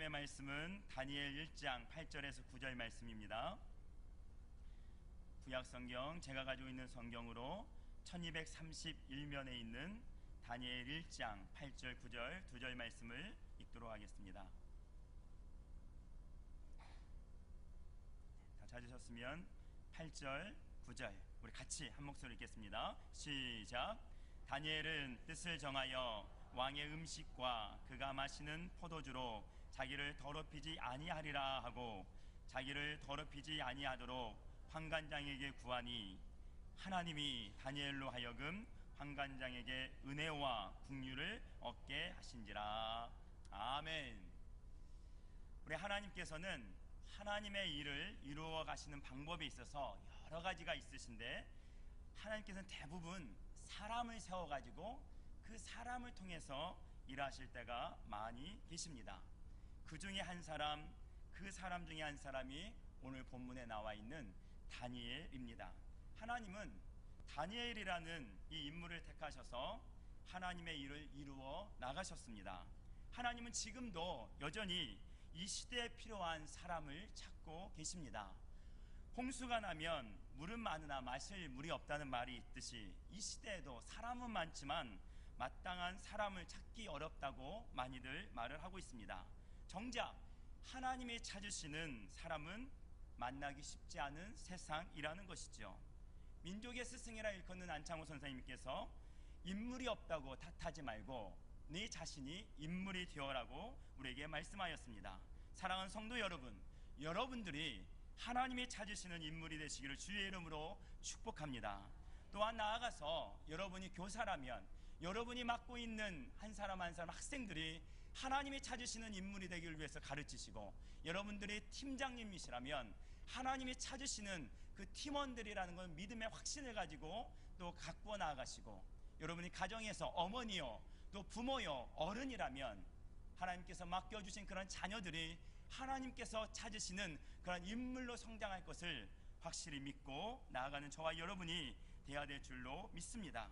하나님의 말씀은 다니엘 1장 8절에서 9절 말씀입니다. 구약성경 제가 가지고 있는 성경으로 1231면에 있는 다니엘 1장 8절 9절 두 절 말씀을 읽도록 하겠습니다. 다 찾으셨으면 8절 9절 우리 같이 한 목소리 읽겠습니다. 시작. 다니엘은 뜻을 정하여 왕의 음식과 그가 마시는 포도주로 자기를 더럽히지 아니하리라 하고 자기를 더럽히지 아니하도록 환관장에게 구하니 하나님이 다니엘로 하여금 환관장에게 은혜와 긍휼을 얻게 하신지라. 아멘. 우리 하나님께서는 하나님의 일을 이루어 가시는 방법에 있어서 여러 가지가 있으신데, 하나님께서는 대부분 사람을 세워가지고 그 사람을 통해서 일하실 때가 많이 계십니다. 그 중에 한 사람, 그 사람 중에 한 사람이 오늘 본문에 나와 있는 다니엘입니다. 하나님은 다니엘이라는 이 인물을 택하셔서 하나님의 일을 이루어 나가셨습니다. 하나님은 지금도 여전히 이 시대에 필요한 사람을 찾고 계십니다. 홍수가 나면 물은 많으나 마실 물이 없다는 말이 있듯이 이 시대에도 사람은 많지만 마땅한 사람을 찾기 어렵다고 많이들 말을 하고 있습니다. 정작 하나님이 찾으시는 사람은 만나기 쉽지 않은 세상이라는 것이죠. 민족의 스승이라 일컫는 안창호 선생님께서 인물이 없다고 탓하지 말고 네 자신이 인물이 되어라고 우리에게 말씀하였습니다. 사랑하는 성도 여러분, 여러분들이 하나님이 찾으시는 인물이 되시기를 주의 이름으로 축복합니다. 또한 나아가서 여러분이 교사라면 여러분이 맡고 있는 한 사람 한 사람 학생들이 하나님이 찾으시는 인물이 되기를 위해서 가르치시고, 여러분들이 팀장님이시라면 하나님이 찾으시는 그 팀원들이라는 건 믿음의 확신을 가지고 또 갖고 나아가시고, 여러분이 가정에서 어머니요 또 부모요 어른이라면 하나님께서 맡겨주신 그런 자녀들이 하나님께서 찾으시는 그런 인물로 성장할 것을 확실히 믿고 나아가는 저와 여러분이 되어야 될 줄로 믿습니다.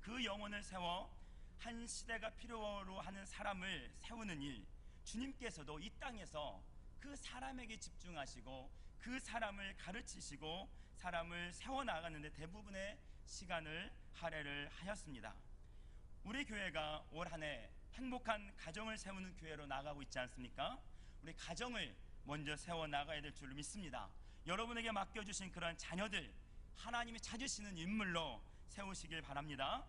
그 영혼을 세워 한 시대가 필요로 하는 사람을 세우는 일, 주님께서도 이 땅에서 그 사람에게 집중하시고 그 사람을 가르치시고 사람을 세워나가는데 대부분의 시간을 할애를 하였습니다. 우리 교회가 올 한 해 행복한 가정을 세우는 교회로 나가고 있지 않습니까? 우리 가정을 먼저 세워나가야 될 줄로 믿습니다. 여러분에게 맡겨주신 그러한 자녀들 하나님이 찾으시는 인물로 세우시길 바랍니다.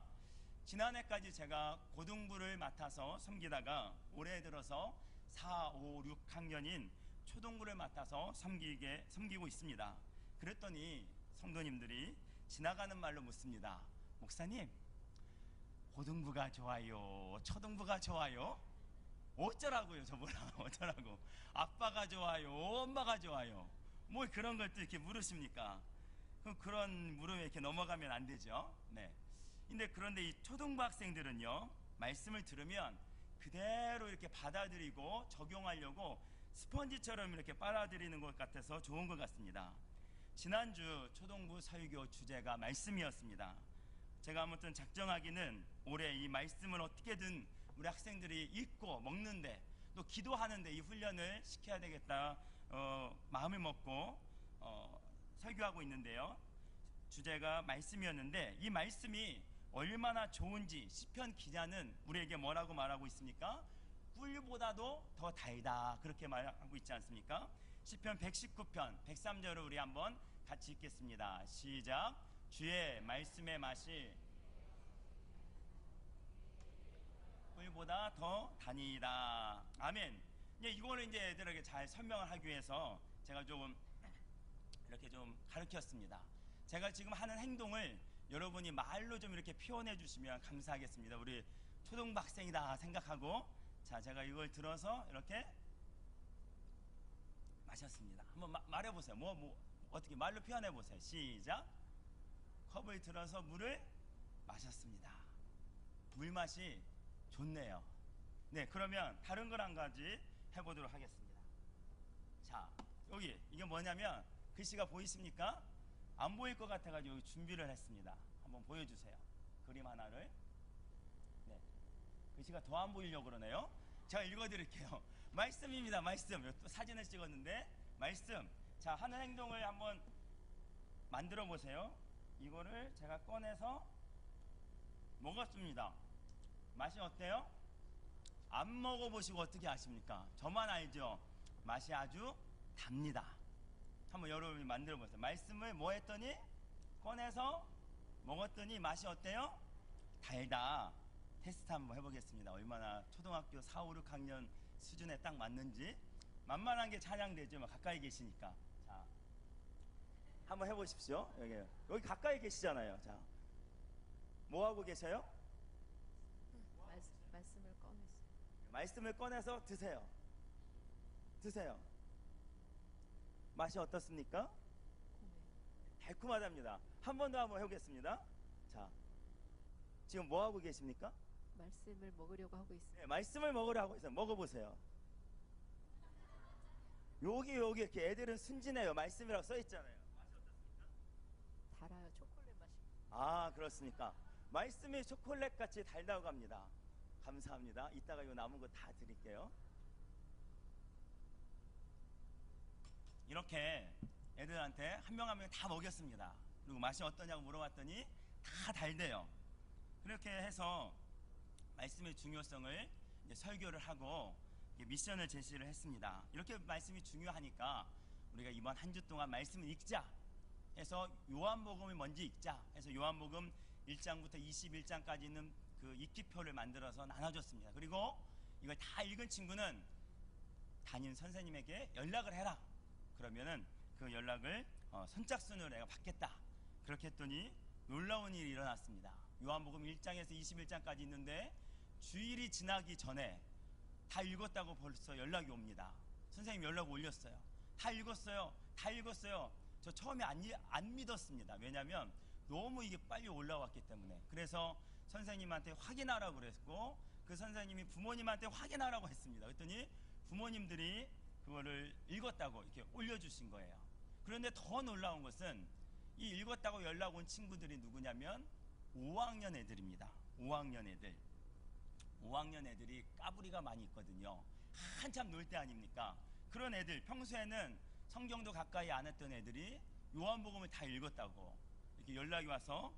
지난해까지 제가 고등부를 맡아서 섬기다가 올해 들어서 4, 5, 6학년인 초등부를 맡아서 섬기고 있습니다. 그랬더니 성도님들이 지나가는 말로 묻습니다. 목사님, 고등부가 좋아요? 초등부가 좋아요? 어쩌라고요? 저보라 어쩌라고? 아빠가 좋아요? 엄마가 좋아요? 뭐 그런 걸 또 이렇게 물으십니까? 그런 물음에 이렇게 넘어가면 안 되죠. 네. 그런데 이 초등부 학생들은요, 말씀을 들으면 그대로 이렇게 받아들이고 적용하려고 스펀지처럼 이렇게 빨아들이는 것 같아서 좋은 것 같습니다. 지난주 초등부 설교 주제가 말씀이었습니다. 제가 아무튼 작정하기는 올해 이 말씀을 어떻게든 우리 학생들이 읽고 먹는데 또 기도하는데 이 훈련을 시켜야 되겠다 마음을 먹고 설교하고 있는데요. 주제가 말씀이었는데 이 말씀이 얼마나 좋은지 시편 기자는 우리에게 뭐라고 말하고 있습니까? 꿀보다도 더 달다, 그렇게 말하고 있지 않습니까? 시편 119편 103절을 우리 한번 같이 읽겠습니다. 시작. 주의 말씀의 맛이 꿀보다 더 다니이다. 아멘. 이거는 이제 애들에게 잘 설명을 하기 위해서 제가 조금 이렇게 좀 가르쳤습니다. 제가 지금 하는 행동을 여러분이 말로 좀 이렇게 표현해 주시면 감사하겠습니다. 우리 초등부 학생이다 생각하고, 자, 제가 이걸 들어서 이렇게 마셨습니다. 한번 말해보세요. 어떻게 말로 표현해 보세요. 시작. 컵을 들어서 물을 마셨습니다. 물맛이 좋네요. 네, 그러면 다른 걸 한 가지 해보도록 하겠습니다. 자, 여기 이게 뭐냐면 글씨가 보이십니까? 안 보일 것 같아가지고 준비를 했습니다. 한번 보여주세요. 그림 하나를. 네, 글씨가 더 안 보이려고 그러네요. 제가 읽어드릴게요. 말씀입니다. 말씀. 또 사진을 찍었는데 말씀. 자, 하는 행동을 한번 만들어 보세요. 이거를 제가 꺼내서 먹었습니다. 맛이 어때요? 안 먹어보시고 어떻게 아십니까? 저만 알죠? 맛이 아주 답니다. 한번 여러분이 만들어 보세요. 말씀을 뭐 했더니 꺼내서 먹었더니 맛이 어때요? 달다. 테스트 한번 해보겠습니다. 얼마나 초등학교 4, 5, 6학년 수준에 딱 맞는지. 만만한 게 찬양되죠. 가까이 계시니까. 자, 한번 해보십시오. 여기 가까이 계시잖아요. 자, 뭐 하고 계셔요? 말씀을 꺼냈어요. 말씀을 꺼내서 드세요. 드세요. 맛이 어떻습니까? 달콤하답니다. 한 번 더 한번 해보겠습니다. 자, 지금 뭐 하고 계십니까? 말씀을 먹으려고 하고 있어요. 네, 말씀을 먹으려 하고 있어요. 먹어보세요. 여기 이렇게 애들은 순진해요. 말씀이라고 써 있잖아요. 맛이 어떻습니까? 달아요. 초콜릿 맛이. 아, 그렇습니까? 말씀이 초콜릿 같이 달다고 합니다. 감사합니다. 이따가 이거 남은 거 다 드릴게요. 이렇게 애들한테 한 명 한 명 다 먹였습니다. 그리고 맛이 어떠냐고 물어봤더니 다 달대요. 그렇게 해서 말씀의 중요성을 이제 설교를 하고 미션을 제시를 했습니다. 이렇게 말씀이 중요하니까 우리가 이번 한 주 동안 말씀을 읽자 해서 요한복음을 먼저 읽자 해서 요한복음 1장부터 21장까지 있는 그 읽기표를 만들어서 나눠줬습니다. 그리고 이걸 다 읽은 친구는 담임 선생님에게 연락을 해라. 그러면은 그 연락을 선착순으로 내가 받겠다. 그렇게 했더니 놀라운 일이 일어났습니다. 요한복음 1장에서 21장까지 있는데 주일이 지나기 전에 다 읽었다고 벌써 연락이 옵니다. 선생님 연락 올렸어요. 다 읽었어요. 다 읽었어요. 저 처음에 안 믿었습니다. 왜냐하면 너무 이게 빨리 올라왔기 때문에. 그래서 선생님한테 확인하라고 그랬고 그 선생님이 부모님한테 확인하라고 했습니다. 그랬더니 부모님들이 그거를 읽었다고 이렇게 올려주신 거예요. 그런데 더 놀라운 것은 이 읽었다고 연락 온 친구들이 누구냐면 5학년 애들입니다. 5학년 애들. 5학년 애들이 까불이가 많이 있거든요. 한참 놀 때 아닙니까? 그런 애들, 평소에는 성경도 가까이 안 했던 애들이 요한복음을 다 읽었다고 이렇게 연락이 와서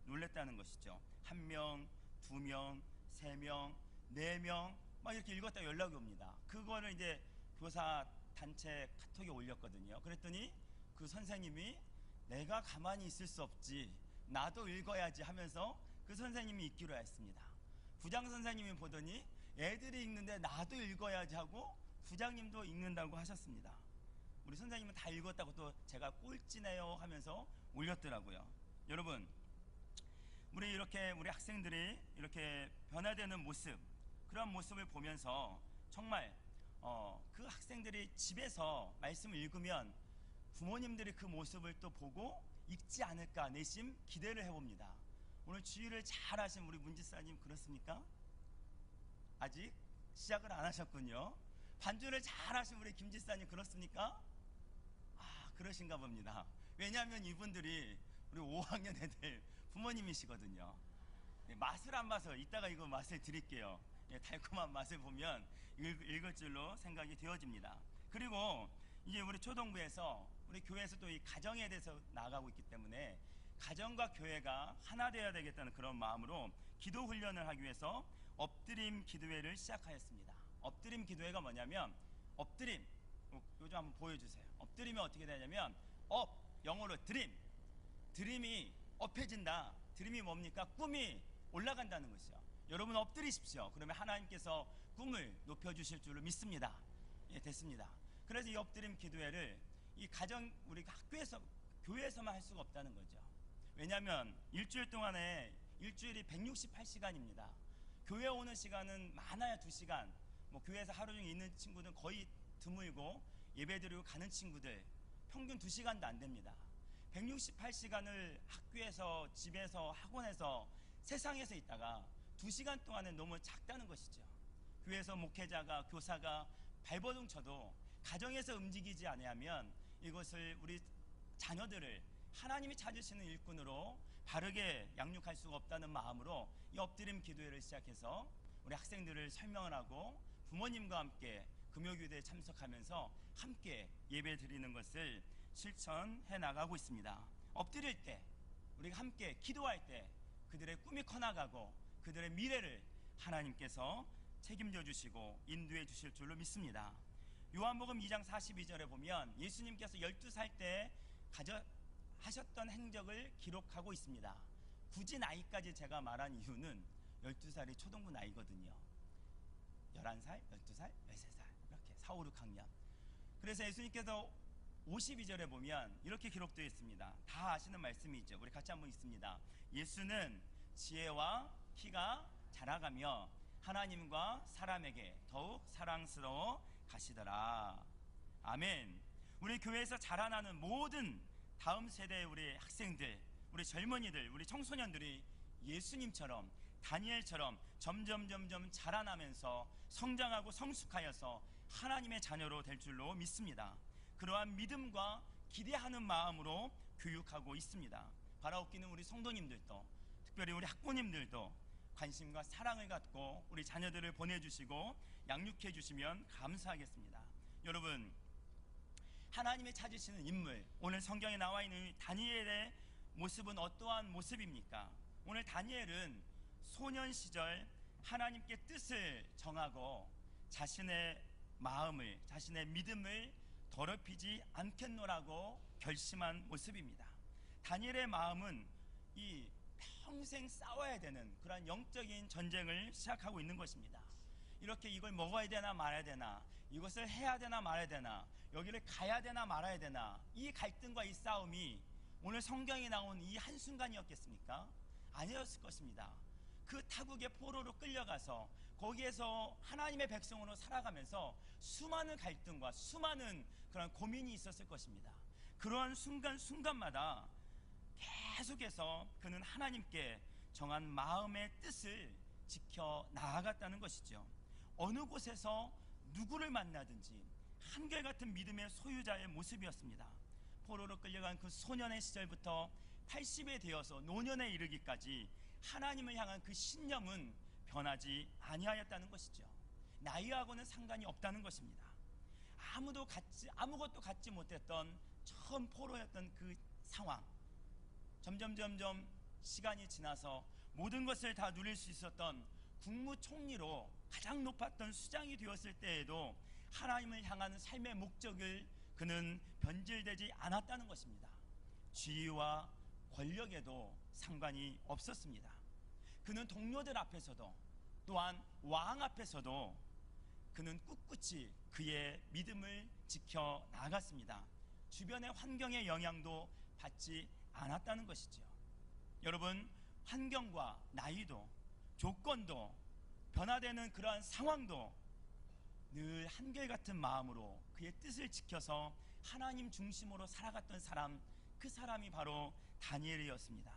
놀랬다는 것이죠. 1명, 2명, 3명, 4명 막 이렇게 읽었다고 연락이 옵니다. 그거를 이제 교사 단체 카톡에 올렸거든요. 그랬더니 그 선생님이 내가 가만히 있을 수 없지, 나도 읽어야지 하면서 그 선생님이 읽기로 했습니다. 부장 선생님이 보더니 애들이 읽는데 나도 읽어야지 하고 부장님도 읽는다고 하셨습니다. 우리 선생님은 다 읽었다고 또 제가 꼴찌네요 하면서 올렸더라고요. 여러분, 우리 학생들이 이렇게 변화되는 모습, 그런 모습을 보면서 정말 그 학생들이 집에서 말씀을 읽으면 부모님들이 그 모습을 또 보고 읽지 않을까 내심 기대를 해봅니다. 오늘 주일을 잘 하신 우리 문지사님 그렇습니까? 아직 시작을 안 하셨군요. 반주를 잘 하신 우리 김지사님 그렇습니까? 아, 그러신가 봅니다. 왜냐하면 이분들이 우리 5학년 애들 부모님이시거든요. 맛을 안 봐서 이따가 이거 맛을 드릴게요. 달콤한 맛을 보면 읽을 줄로 생각이 되어집니다. 그리고 이제 우리 초동부에서 우리 교회에서 또 이 가정에 대해서 나아가고 있기 때문에 가정과 교회가 하나 되어야 되겠다는 그런 마음으로 기도 훈련을 하기 위해서 엎드림 기도회를 시작하였습니다. 엎드림 기도회가 뭐냐면 엎드림, 요즘 한번 보여주세요. 엎드림이 어떻게 되냐면 영어로 드림이 업해진다. 드림이 뭡니까? 꿈이 올라간다는 것이죠. 여러분 엎드리십시오. 그러면 하나님께서 꿈을 높여주실 줄을 믿습니다. 예, 됐습니다. 그래서 이 엎드림 기도회를 이 가정, 우리 학교에서, 교회에서만 할 수가 없다는 거죠. 왜냐하면 일주일 동안에 일주일이 168시간입니다. 교회 오는 시간은 많아야 2시간, 뭐 교회에서 하루 종일 있는 친구들은 거의 드물고 예배드리고 가는 친구들 평균 2시간도 안 됩니다. 168시간을 학교에서, 집에서, 학원에서, 세상에서 있다가 2시간 동안은 너무 작다는 것이죠. 교회에서 목회자가, 교사가 발버둥 쳐도 가정에서 움직이지 않으면 이것을 우리 자녀들을 하나님이 찾으시는 일꾼으로 바르게 양육할 수가 없다는 마음으로 이 엎드림 기도회를 시작해서 우리 학생들을 설명을 하고 부모님과 함께 금요교대에 참석하면서 함께 예배 드리는 것을 실천해 나가고 있습니다. 엎드릴 때, 우리가 함께 기도할 때 그들의 꿈이 커나가고 그들의 미래를 하나님께서 책임져 주시고 인도해 주실 줄로 믿습니다. 요한복음 2장 42절에 보면 예수님께서 12살 때 하셨던 행적을 기록하고 있습니다. 굳이 나이까지 제가 말한 이유는 12살이 초등부 나이거든요. 11살, 12살, 13살 이렇게 4, 5, 6학년. 그래서 예수님께서 52절에 보면 이렇게 기록되어 있습니다. 다 아시는 말씀이죠. 우리 같이 한번 읽습니다. 예수는 지혜와 키가 자라가며 하나님과 사람에게 더욱 사랑스러워 가시더라. 아멘. 우리 교회에서 자라나는 모든 다음 세대의 우리 학생들, 우리 젊은이들, 우리 청소년들이 예수님처럼 다니엘처럼 점점 자라나면서 성장하고 성숙하여서 하나님의 자녀로 될 줄로 믿습니다. 그러한 믿음과 기대하는 마음으로 교육하고 있습니다. 바라옵기는 우리 성도님들도, 특별히 우리 학부님들도 관심과 사랑을 갖고 우리 자녀들을 보내주시고 양육해 주시면 감사하겠습니다. 여러분, 하나님이 찾으시는 인물, 오늘 성경에 나와 있는 다니엘의 모습은 어떠한 모습입니까? 오늘 다니엘은 소년 시절 하나님께 뜻을 정하고 자신의 마음을, 자신의 믿음을 더럽히지 않겠노라고 결심한 모습입니다. 다니엘의 마음은 이 평생 싸워야 되는 그런 영적인 전쟁을 시작하고 있는 것입니다. 이렇게 이걸 먹어야 되나 말아야 되나, 이것을 해야 되나 말아야 되나, 여기를 가야 되나 말아야 되나, 이 갈등과 이 싸움이 오늘 성경에 나온 이 한순간이었겠습니까? 아니었을 것입니다. 그 타국의 포로로 끌려가서 거기에서 하나님의 백성으로 살아가면서 수많은 갈등과 수많은 그런 고민이 있었을 것입니다. 그러한 순간마다 계속해서 그는 하나님께 정한 마음의 뜻을 지켜 나아갔다는 것이죠. 어느 곳에서 누구를 만나든지 한결같은 믿음의 소유자의 모습이었습니다. 포로로 끌려간 그 소년의 시절부터 80에 되어서 노년에 이르기까지 하나님을 향한 그 신념은 변하지 아니하였다는 것이죠. 나이하고는 상관이 없다는 것입니다. 아무것도 갖지 못했던 처음 포로였던 그 상황, 점점 시간이 지나서 모든 것을 다 누릴 수 있었던 국무총리로 가장 높았던 수장이 되었을 때에도 하나님을 향하는 삶의 목적을 그는 변질되지 않았다는 것입니다. 지위와 권력에도 상관이 없었습니다. 그는 동료들 앞에서도 또한 왕 앞에서도 그는 꿋꿋이 그의 믿음을 지켜 나갔습니다. 주변의 환경의 영향도 받지 않았다는 것이죠. 여러분, 환경과 나이도 조건도 변화되는 그러한 상황도 늘 한결같은 마음으로 그의 뜻을 지켜서 하나님 중심으로 살아갔던 사람, 그 사람이 바로 다니엘이었습니다.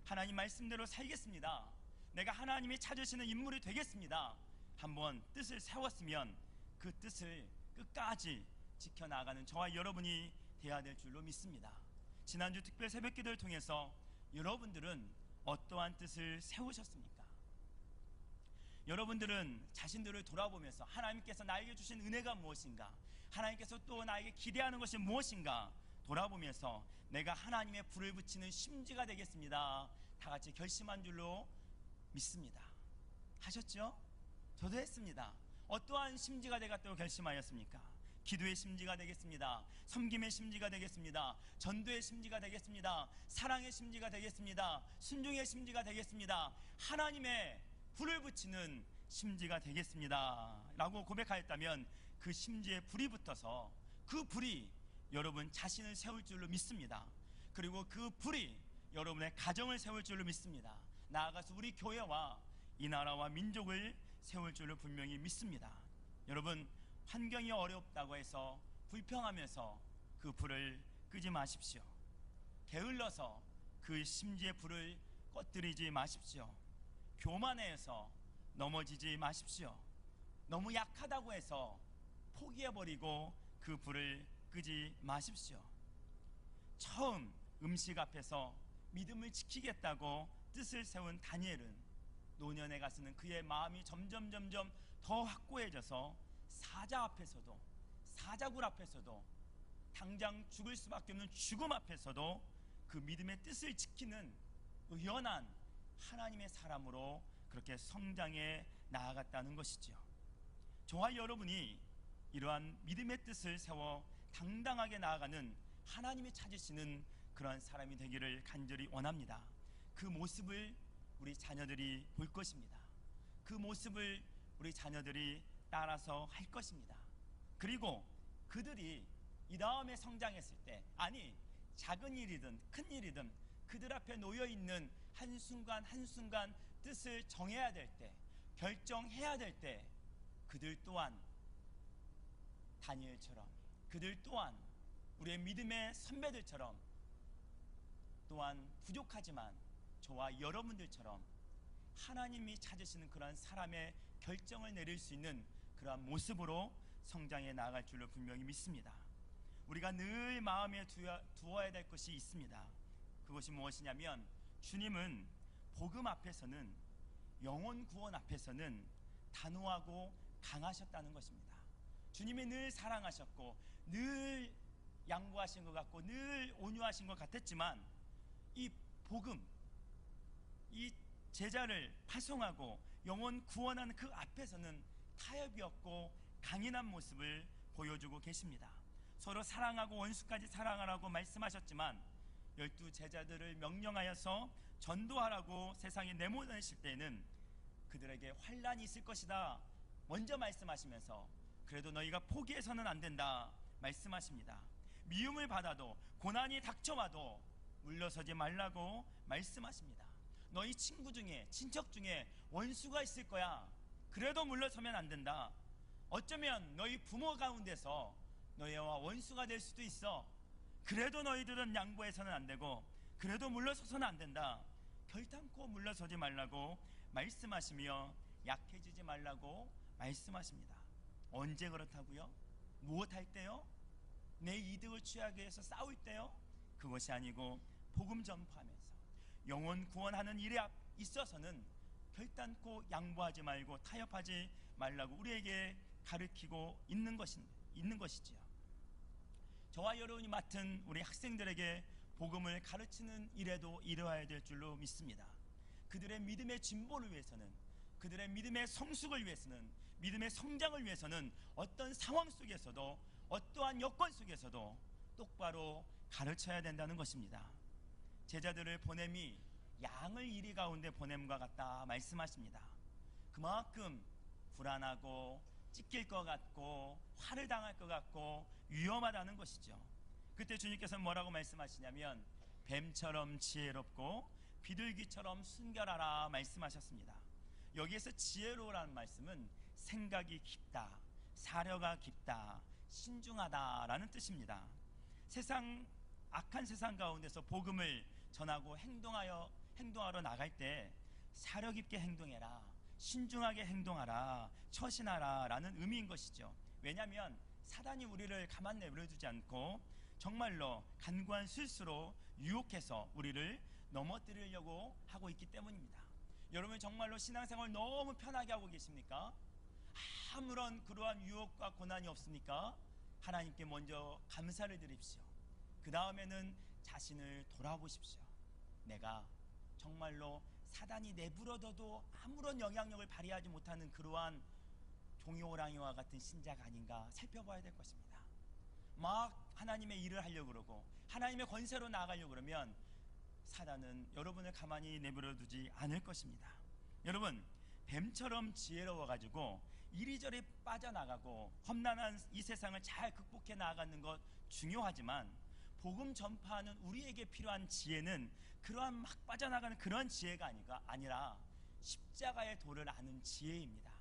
하나님 말씀대로 살겠습니다. 내가 하나님이 찾으시는 인물이 되겠습니다. 한번 뜻을 세웠으면 그 뜻을 끝까지 지켜나가는 저와 여러분이 되어야 될 줄로 믿습니다. 지난주 특별 새벽기도를 통해서 여러분들은 어떠한 뜻을 세우셨습니까? 여러분들은 자신들을 돌아보면서 하나님께서 나에게 주신 은혜가 무엇인가, 하나님께서 또 나에게 기대하는 것이 무엇인가 돌아보면서 내가 하나님의 불을 붙이는 심지가 되겠습니다, 다 같이 결심한 줄로 믿습니다. 하셨죠? 저도 했습니다. 어떠한 심지가 되겠다고 결심하였습니까? 기도의 심지가 되겠습니다. 섬김의 심지가 되겠습니다. 전도의 심지가 되겠습니다. 사랑의 심지가 되겠습니다. 순종의 심지가 되겠습니다. 하나님의 불을 붙이는 심지가 되겠습니다 라고 고백하였다면 그 심지에 불이 붙어서 그 불이 여러분 자신을 세울 줄로 믿습니다. 그리고 그 불이 여러분의 가정을 세울 줄로 믿습니다. 나아가서 우리 교회와 이 나라와 민족을 세울 줄로 분명히 믿습니다. 여러분, 환경이 어렵다고 해서 불평하면서 그 불을 끄지 마십시오. 게을러서 그 심지의 불을 꺼뜨리지 마십시오. 교만해서 넘어지지 마십시오. 너무 약하다고 해서 포기해버리고 그 불을 끄지 마십시오. 처음 음식 앞에서 믿음을 지키겠다고 뜻을 세운 다니엘은 노년에 가서는 그의 마음이 점점 더 확고해져서 사자 앞에서도, 사자굴 앞에서도, 당장 죽을 수밖에 없는 죽음 앞에서도 그 믿음의 뜻을 지키는 의연한 하나님의 사람으로 그렇게 성장해 나아갔다는 것이죠. 저와 여러분이 이러한 믿음의 뜻을 세워 당당하게 나아가는 하나님이 찾으시는 그러한 사람이 되기를 간절히 원합니다. 그 모습을 우리 자녀들이 볼 것입니다. 그 모습을 우리 자녀들이 따라서 할 것입니다. 그리고 그들이 이 다음에 성장했을 때, 아니 작은 일이든 큰 일이든 그들 앞에 놓여있는 한순간 한순간 뜻을 정해야 될 때, 결정해야 될 때 그들 또한 다니엘처럼, 그들 또한 우리의 믿음의 선배들처럼, 또한 부족하지만 저와 여러분들처럼 하나님이 찾으시는 그러한 사람의 결정을 내릴 수 있는 그러한 모습으로 성장해 나아갈 줄로 분명히 믿습니다. 우리가 늘 마음에 두어야 될 것이 있습니다. 그것이 무엇이냐면, 주님은 복음 앞에서는, 영혼 구원 앞에서는 단호하고 강하셨다는 것입니다. 주님이 늘 사랑하셨고 늘 양보하신 것 같고 늘 온유하신 것 같았지만, 이 복음, 이 제자를 파송하고 영혼 구원하는 그 앞에서는 타협이 없고 강인한 모습을 보여주고 계십니다. 서로 사랑하고 원수까지 사랑하라고 말씀하셨지만 12 제자들을 명령하여서 전도하라고 세상에 내모내실 때는 그들에게 환난이 있을 것이다 먼저 말씀하시면서, 그래도 너희가 포기해서는 안 된다 말씀하십니다. 미움을 받아도, 고난이 닥쳐와도 물러서지 말라고 말씀하십니다. 너희 친구 중에, 친척 중에 원수가 있을 거야. 그래도 물러서면 안 된다. 어쩌면 너희 부모 가운데서 너희와 원수가 될 수도 있어. 그래도 너희들은 양보해서는 안 되고, 그래도 물러서서는 안 된다. 결단코 물러서지 말라고 말씀하시며 약해지지 말라고 말씀하십니다. 언제 그렇다고요? 무엇할 때요? 내 이득을 취하기 위해서 싸울 때요? 그것이 아니고 복음 전파하면서 영혼 구원하는 일에 있어서는 결단코 양보하지 말고 타협하지 말라고 우리에게 가르치고 있는 것이지요. 저와 여러분이 맡은 우리 학생들에게 복음을 가르치는 일에도 이루어야 될 줄로 믿습니다. 그들의 믿음의 진보를 위해서는, 그들의 믿음의 성숙을 위해서는, 믿음의 성장을 위해서는 어떤 상황 속에서도, 어떠한 여건 속에서도 똑바로 가르쳐야 된다는 것입니다. 제자들을 보냄이 양을 이리 가운데 보냄과 같다 말씀하십니다. 그만큼 불안하고 찢길 것 같고 화를 당할 것 같고 위험하다는 것이죠. 그때 주님께서는 뭐라고 말씀하시냐면, 뱀처럼 지혜롭고 비둘기처럼 순결하라 말씀하셨습니다. 여기에서 지혜로우라는 말씀은 생각이 깊다, 사려가 깊다, 신중하다라는 뜻입니다. 악한 세상 가운데서 복음을 전하고 행동하러 나갈 때 사려 깊게 행동해라, 신중하게 행동하라, 처신하라 라는 의미인 것이죠. 왜냐하면 사단이 우리를 가만 내버려두지 않고 정말로 간구한 실수로 유혹해서 우리를 넘어뜨리려고 하고 있기 때문입니다. 여러분 정말로 신앙생활 너무 편하게 하고 계십니까? 아무런 그러한 유혹과 고난이 없습니까? 하나님께 먼저 감사를 드립시오. 그 다음에는 자신을 돌아보십시오. 내가 정말로 사단이 내버려둬도 아무런 영향력을 발휘하지 못하는 그러한 종이호랑이와 같은 신자가 아닌가 살펴봐야 될 것입니다. 막 하나님의 일을 하려고 그러고 하나님의 권세로 나아가려고 그러면 사단은 여러분을 가만히 내버려두지 않을 것입니다. 여러분, 뱀처럼 지혜로워가지고 이리저리 빠져나가고 험난한 이 세상을 잘 극복해 나아가는 것 중요하지만, 복음 전파하는 우리에게 필요한 지혜는 그러한 막 빠져나가는 그런 지혜가 아니라 십자가의 도를 아는 지혜입니다.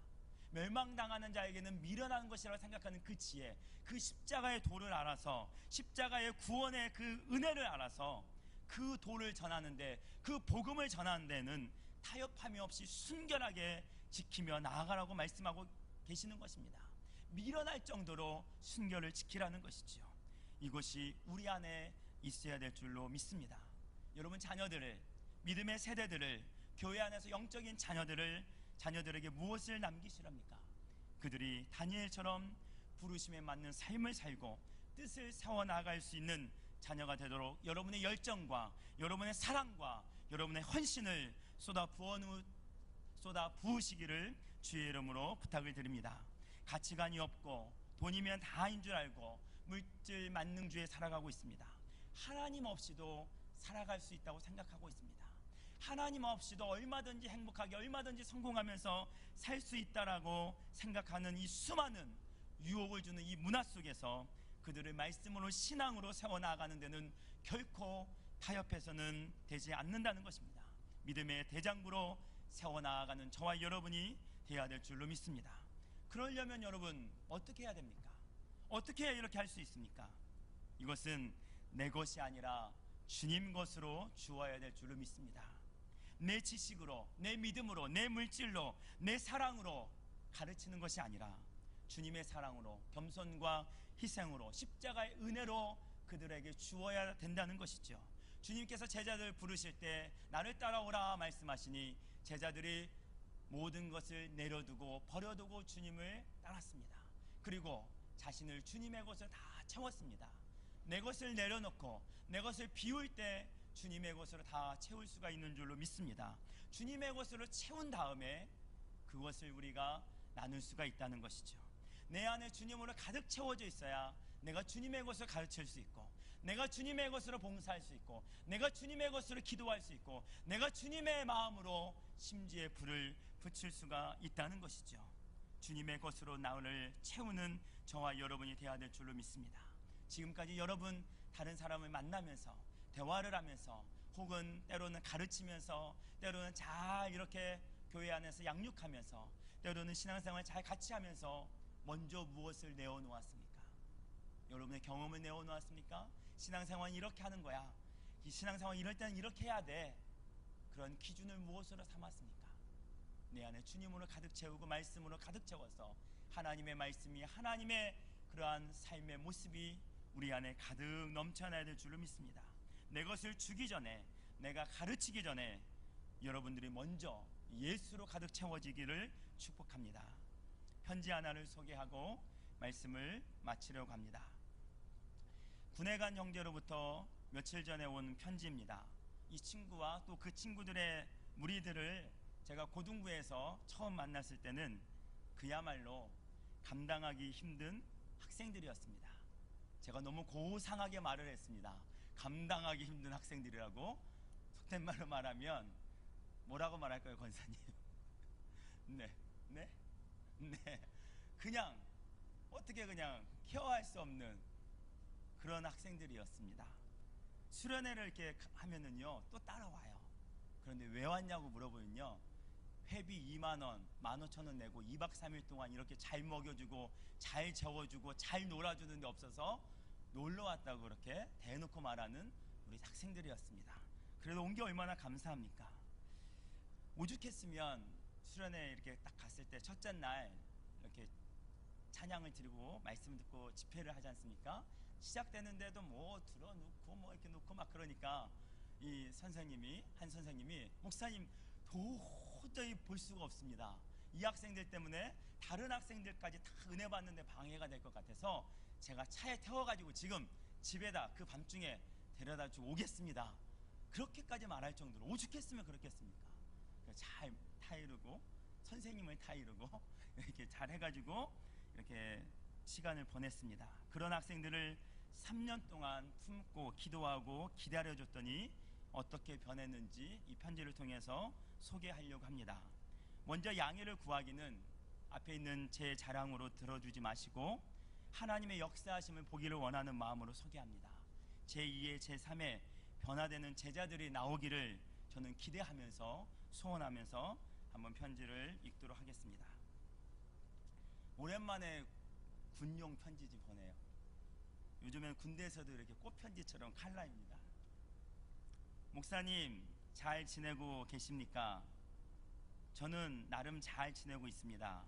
멸망당하는 자에게는 미련한 것이라고 생각하는 그 지혜, 그 십자가의 도를 알아서, 십자가의 구원의 그 은혜를 알아서 그 도를 전하는데, 그 복음을 전하는 데는 타협함이 없이 순결하게 지키며 나아가라고 말씀하고 계시는 것입니다. 미련할 정도로 순결을 지키라는 것이지요. 이것이 우리 안에 있어야 될 줄로 믿습니다. 여러분 자녀들을, 믿음의 세대들을, 교회 안에서 영적인 자녀들에게 무엇을 남기시렵니까? 그들이 다니엘처럼 부르심에 맞는 삶을 살고 뜻을 세워나갈 수 있는 자녀가 되도록 여러분의 열정과 여러분의 사랑과 여러분의 헌신을 쏟아 부으시기를 주의 이름으로 부탁을 드립니다. 가치관이 없고 돈이면 다인 줄 알고 물질 만능주의에 살아가고 있습니다. 하나님 없이도 살아갈 수 있다고 생각하고 있습니다. 하나님 없이도 얼마든지 행복하게 얼마든지 성공하면서 살 수 있다라고 생각하는 이 수많은 유혹을 주는 이 문화 속에서 그들을 말씀으로 신앙으로 세워나가는 데는 결코 타협해서는 되지 않는다는 것입니다. 믿음의 대장부로 세워나가는 저와 여러분이 되어야 될 줄로 믿습니다. 그러려면 여러분 어떻게 해야 됩니까? 어떻게 해야 이렇게 할 수 있습니까? 이것은 내 것이 아니라 주님 것으로 주어야 될 줄로 믿습니다. 내 지식으로, 내 믿음으로, 내 물질로, 내 사랑으로 가르치는 것이 아니라 주님의 사랑으로, 겸손과 희생으로, 십자가의 은혜로 그들에게 주어야 된다는 것이죠. 주님께서 제자들 부르실 때 나를 따라오라 말씀하시니 제자들이 모든 것을 내려두고 버려두고 주님을 따랐습니다. 그리고 자신을 주님의 것을 다 채웠습니다. 내 것을 내려놓고 내 것을 비울 때 주님의 것으로 다 채울 수가 있는 줄로 믿습니다. 주님의 것으로 채운 다음에 그것을 우리가 나눌 수가 있다는 것이죠. 내 안에 주님으로 가득 채워져 있어야 내가 주님의 것을 가르칠 수 있고, 내가 주님의 것으로 봉사할 수 있고, 내가 주님의 것으로 기도할 수 있고, 내가 주님의 마음으로 심지에 불을 붙일 수가 있다는 것이죠. 주님의 것으로 나를 채우는 저와 여러분이 되어야 될 줄로 믿습니다. 지금까지 여러분 다른 사람을 만나면서 대화를 하면서 혹은 때로는 가르치면서 때로는 잘 이렇게 교회 안에서 양육하면서 때로는 신앙생활 잘 같이 하면서 먼저 무엇을 내어놓았습니까? 여러분의 경험을 내어놓았습니까? 신앙생활은 이렇게 하는 거야, 이 신앙생활 이럴 때는 이렇게 해야 돼, 그런 기준을 무엇으로 삼았습니까? 내 안에 주님으로 가득 채우고 말씀으로 가득 채워서 하나님의 말씀이, 하나님의 그러한 삶의 모습이 우리 안에 가득 넘쳐나야 될 줄로 믿습니다. 내 것을 주기 전에, 내가 가르치기 전에 여러분들이 먼저 예수로 가득 채워지기를 축복합니다. 편지 하나를 소개하고 말씀을 마치려고 합니다. 군에 간 형제로부터 며칠 전에 온 편지입니다. 이 친구와 또 그 친구들의 무리들을 제가 고등부에서 처음 만났을 때는 그야말로 감당하기 힘든 학생들이었습니다. 제가 너무 고상하게 말을 했습니다. 감당하기 힘든 학생들이라고. 속된 말로 말하면 뭐라고 말할까요, 권사님? 네. 그냥 어떻게 그냥 케어할 수 없는 그런 학생들이었습니다. 수련회를 이렇게 하면은요 또 따라와요. 그런데 왜 왔냐고 물어보면요, 회비 2만원, 15,000원 내고 2박 3일 동안 이렇게 잘 먹여주고 잘 재워주고 잘 놀아주는 데 없어서 놀러 왔다고 그렇게 대놓고 말하는 우리 학생들이었습니다. 그래도 온 게 얼마나 감사합니까? 오죽했으면 수련회 이렇게 딱 갔을 때 첫째 날 이렇게 찬양을 드리고 말씀 듣고 집회를 하지 않습니까? 시작되는데도 뭐 들어놓고 뭐 이렇게 놓고 막 그러니까 이 선생님이, 한 선생님이, 목사님 도저히 볼 수가 없습니다. 이 학생들 때문에 다른 학생들까지 다 은혜 받는데 방해가 될 것 같아서 제가 차에 태워가지고 지금 집에다 그 밤중에 데려다 주고 오겠습니다. 그렇게까지 말할 정도로 오죽했으면 그렇겠습니까? 잘 타이르고 선생님을 타이르고 이렇게 잘 해가지고 이렇게 시간을 보냈습니다. 그런 학생들을 3년 동안 품고 기도하고 기다려줬더니 어떻게 변했는지 이 편지를 통해서 소개하려고 합니다. 먼저 양해를 구하기는 앞에 있는 제 자랑으로 들어주지 마시고 하나님의 역사하심을 보기를 원하는 마음으로 소개합니다. 제2의 제3의 변화되는 제자들이 나오기를 저는 기대하면서 소원하면서 한번 편지를 읽도록 하겠습니다. 오랜만에 군용 편지지 보내요. 요즘엔 군대에서도 이렇게 꽃편지처럼 칼라입니다. 목사님 잘 지내고 계십니까? 저는 나름 잘 지내고 있습니다.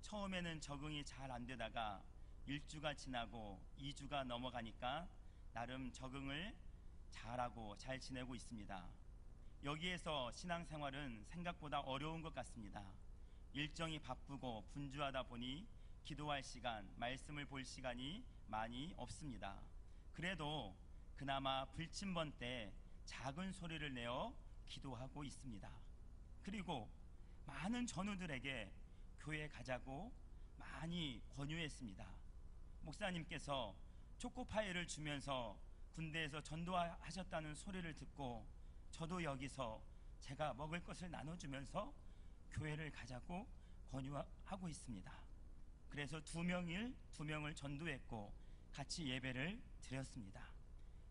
처음에는 적응이 잘 안 되다가 1주가 지나고 2주가 넘어가니까 나름 적응을 잘하고 잘 지내고 있습니다. 여기에서 신앙생활은 생각보다 어려운 것 같습니다. 일정이 바쁘고 분주하다 보니 기도할 시간, 말씀을 볼 시간이 많이 없습니다. 그래도 그나마 불침번 때 작은 소리를 내어 기도하고 있습니다. 그리고 많은 전우들에게 교회 가자고 많이 권유했습니다. 목사님께서 초코파이를 주면서 군대에서 전도하셨다는 소리를 듣고 저도 여기서 제가 먹을 것을 나눠주면서 교회를 가자고 권유하고 있습니다. 그래서 두 명을 전도했고 같이 예배를 드렸습니다.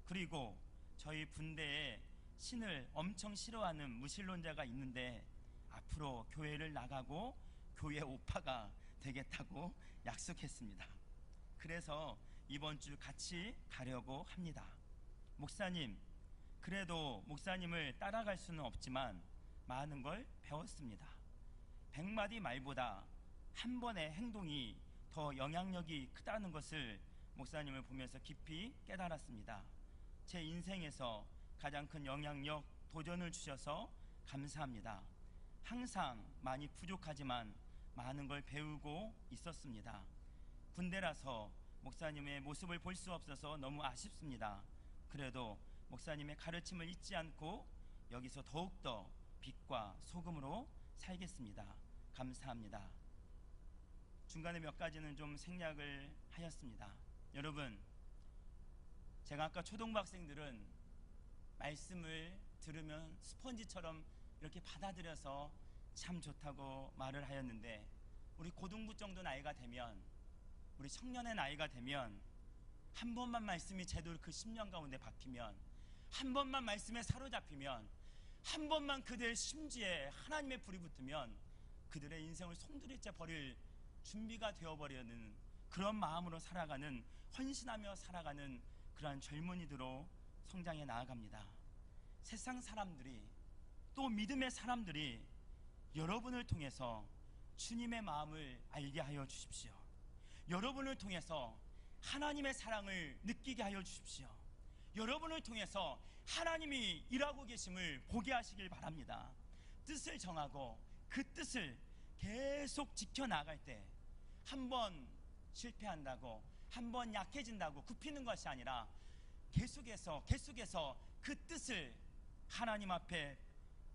그리고 저희 분대에 신을 엄청 싫어하는 무신론자가 있는데 앞으로 교회를 나가고 교회 오빠가 되겠다고 약속했습니다. 그래서 이번 주 같이 가려고 합니다. 목사님, 그래도 목사님을 따라갈 수는 없지만 많은 걸 배웠습니다. 100마디 말보다 한 번의 행동이 더 영향력이 크다는 것을 목사님을 보면서 깊이 깨달았습니다. 제 인생에서 가장 큰 영향력, 도전을 주셔서 감사합니다. 항상 많이 부족하지만 많은 걸 배우고 있었습니다. 군대라서 목사님의 모습을 볼 수 없어서 너무 아쉽습니다. 그래도 목사님의 가르침을 잊지 않고 여기서 더욱더 빛과 소금으로 살겠습니다. 감사합니다. 중간에 몇 가지는 좀 생략을 하였습니다. 여러분, 제가 아까 초등부 학생들은 말씀을 들으면 스펀지처럼 이렇게 받아들여서 참 좋다고 말을 하였는데, 우리 고등부 정도 나이가 되면, 우리 청년의 나이가 되면 한 번만 말씀이 제대로 그 10년 가운데 박히면, 한 번만 말씀에 사로잡히면, 한 번만 그들의 심지에 하나님의 불이 붙으면 그들의 인생을 송두리째 버릴 준비가 되어버리는 그런 마음으로 살아가는, 헌신하며 살아가는 그러한 젊은이들로 성장해 나아갑니다. 세상 사람들이, 또 믿음의 사람들이 여러분을 통해서 주님의 마음을 알게 하여 주십시오. 여러분을 통해서 하나님의 사랑을 느끼게 하여 주십시오. 여러분을 통해서 하나님이 일하고 계심을 보게 하시길 바랍니다. 뜻을 정하고 그 뜻을 계속 지켜나갈 때 한 번 실패한다고, 한 번 약해진다고 굽히는 것이 아니라 계속해서 그 뜻을 하나님 앞에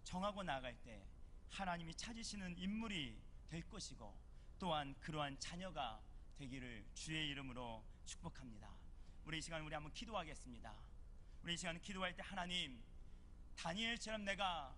정하고 나갈 때 하나님이 찾으시는 인물이 될 것이고, 또한 그러한 자녀가 되기를 주의 이름으로 축복합니다. 우리 이 시간 우리 한번 기도하겠습니다. 우리 이 시간 기도할 때, 하나님, 다니엘처럼 내가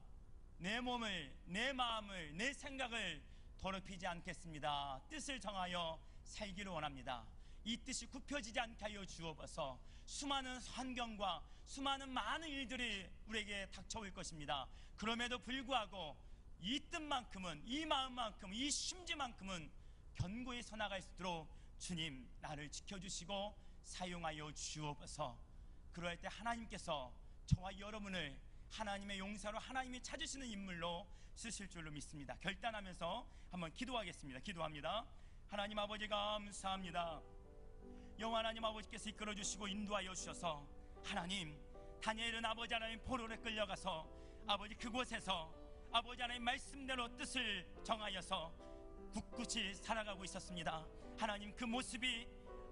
내 몸을, 내 마음을, 내 생각을 더럽히지 않겠습니다. 뜻을 정하여 살기를 원합니다. 이 뜻이 굽혀지지 않게 하여 주옵소서. 수많은 환경과 수많은 많은 일들이 우리에게 닥쳐올 것입니다. 그럼에도 불구하고 이 뜻만큼은, 이 마음만큼은, 이 심지만큼은 견고히 서나갈 수 있도록 주님 나를 지켜주시고 사용하여 주옵소서. 그럴 때 하나님께서 저와 여러분을 하나님의 용사로, 하나님이 찾으시는 인물로 쓰실 줄로 믿습니다. 결단하면서 한번 기도하겠습니다. 기도합니다. 하나님 아버지, 감사합니다. 영원 하나님 아버지께서 이끌어 주시고 인도하여 주셔서, 하나님, 다니엘은 아버지 하나님 포로에 끌려가서 아버지 그곳에서 아버지 하나님 말씀대로 뜻을 정하여서 굳굳이 살아가고 있었습니다. 하나님, 그 모습이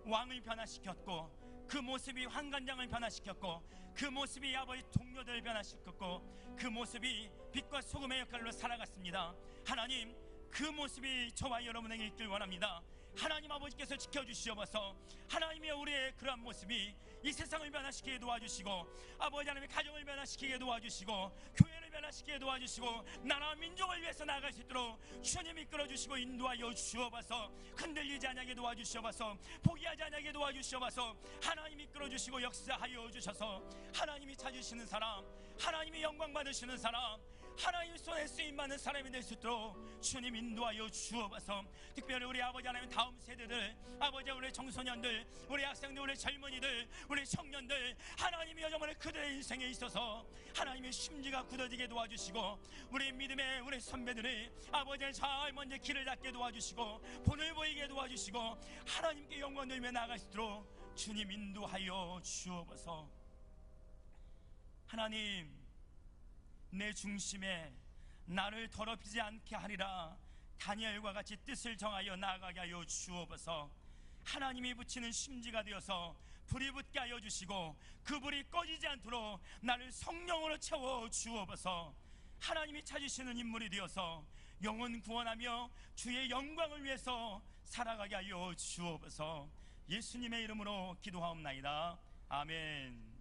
왕을 변화시켰고, 그 모습이 환관장을 변화시켰고, 그 모습이 아버지 동료들을 변화시켰고, 그 모습이 빛과 소금의 역할로 살아갔습니다. 하나님, 그 모습이 저와 여러분에게 있길 원합니다. 하나님 아버지께서 지켜주시옵소서. 하나님이 우리의 그러한 모습이 이 세상을 변화시키게 도와주시고, 아버지 하나님의 가정을 변화시키게 도와주시고, 교회를 변화시키게 도와주시고, 나라와 민족을 위해서 나아갈 수 있도록 주님 이끌어주시고 인도하여 주옵소서. 흔들리지 않게 도와주시옵소서. 포기하지 않게 도와주시옵소서. 하나님 이끌어주시고 역사하여 주셔서 하나님이 찾으시는 사람, 하나님이 영광 받으시는 사람, 하나님 손에 쓰임받는 사람이 될 수 있도록 주님 인도하여 주옵소서. 특별히 우리 아버지 하나님 다음 세대들, 아버지 우리 청소년들, 우리 학생들, 우리 젊은이들, 우리 청년들, 하나님이 여정원의 그들의 인생에 있어서 하나님의 심지가 굳어지게 도와주시고, 우리 믿음의 우리 선배들이 아버지의 잘 먼저 길을 닫게 도와주시고, 본을 보이게 도와주시고, 하나님께 영광 돌며 나아갈 수 있도록 주님 인도하여 주옵소서. 하나님, 내 중심에 나를 더럽히지 않게 하리라 다니엘과 같이 뜻을 정하여 나아가게 하여 주옵소서. 하나님이 붙이는 심지가 되어서 불이 붙게 하여 주시고 그 불이 꺼지지 않도록 나를 성령으로 채워 주옵소서. 하나님이 찾으시는 인물이 되어서 영혼 구원하며 주의 영광을 위해서 살아가게 하여 주옵소서. 예수님의 이름으로 기도하옵나이다. 아멘.